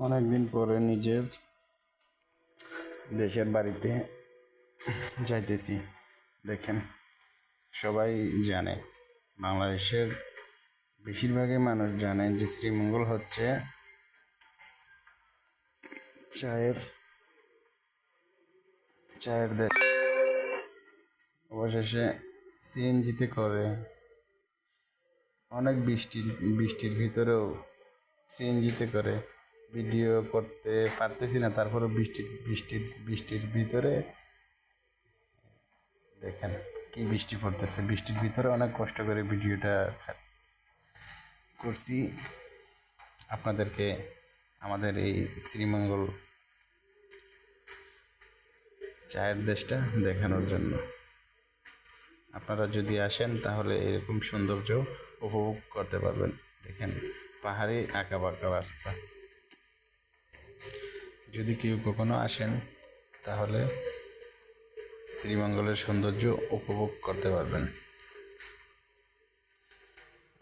অনেকদিন পরে নিজের দেশের বাড়িতে যাইতেছি। দেখেন, সবাই জানে, বাংলাদেশের বেশিরভাগই মানুষ জানে যে শ্রীমঙ্গল হচ্ছে চায়ের দেশ। অবশেষে সিএনজিতে করে অনেক বৃষ্টির ভিতরেও সিএনজিতে করে ভিডিও করতে পারতেছি না, তারপরে বৃষ্টির ভিতরে দেখেন কি বৃষ্টি পড়তেছে। বৃষ্টির ভিতরে অনেক কষ্ট করে ভিডিওটা করছি আপনাদেরকে আমাদের এই শ্রীমঙ্গল চায়ের দেশটা দেখানোর জন্য। আপনারা যদি আসেন তাহলে এরকম সৌন্দর্য উপভোগ করতে পারবেন। দেখেন, পাহাড়ি আঁকা বাঁকা রাস্তা। যদি কেউ কখনো আসেন তাহলে শ্রীমঙ্গলের সৌন্দর্য উপভোগ করতে পারবেন।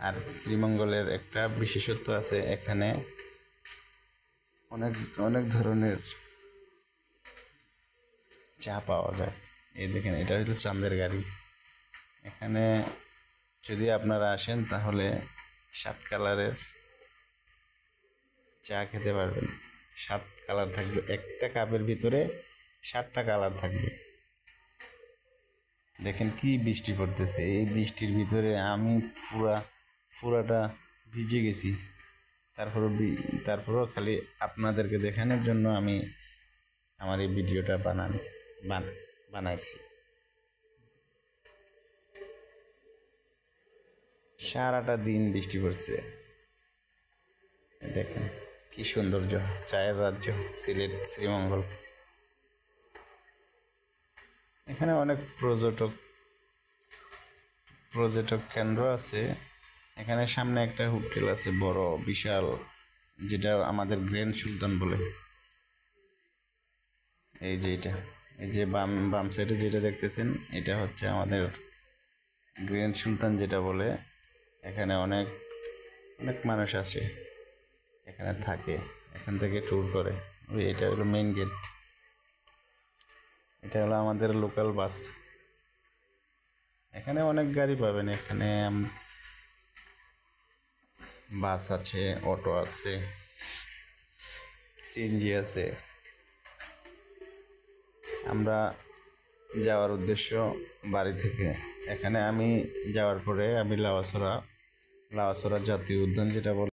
আর শ্রীমঙ্গলের একটা বিশেষত্ব আছে, এখানে অনেক অনেক ধরনের চা পাওয়া যায়। এই দেখেন, এটা হলো চাঁদের গাড়ি। এখানে যদি আপনারা আসেন তাহলে 7 কালারের চা খেতে পারবেন। 7 কালার থাকবে, একটা কাপের ভিতরে 7টা কালার থাকবে। দেখেন কি বৃষ্টি পড়তেছে, এই বৃষ্টির ভিতরে আমি পুরাটা ভিজে গেছি। তারপরও খালি আপনাদেরকে দেখানোর জন্য আমি আমার এই ভিডিওটা বানাইছি। সারাটা দিন বৃষ্টি পড়ছে। দেখেন কি সৌন্দর্য, চায়ের রাজ্য সিলেট শ্রীমঙ্গল। এখানে অনেক পর্যটক কেন্দ্র আছে। এখানে সামনে একটা হোটেল আছে বড় বিশাল, যেটা আমাদের গ্র্যান্ড সুলতান বলে। এই যে বাম সাইডে যেটা দেখতেছেন, এটা হচ্ছে আমাদের গ্র্যান্ড সুলতান যেটা বলে। এখানে অনেক মানুষ আসে, এখানে থাকে, এখান থেকে ট্যুর করে। এটা হলো মেইন গেট, এটা হলো আমাদের লোকাল বাস। এখানে অনেক গাড়ি পাবেন, এখানে বাস আছে, অটো আছে, সিএনজি আছে। আমরা যাওয়ার উদ্দেশ্য বাড়ি থেকে। এখানে আমি যাওয়ার পরে আমি লাউয়াছড়া জাতীয় উদ্যান যেটা বলে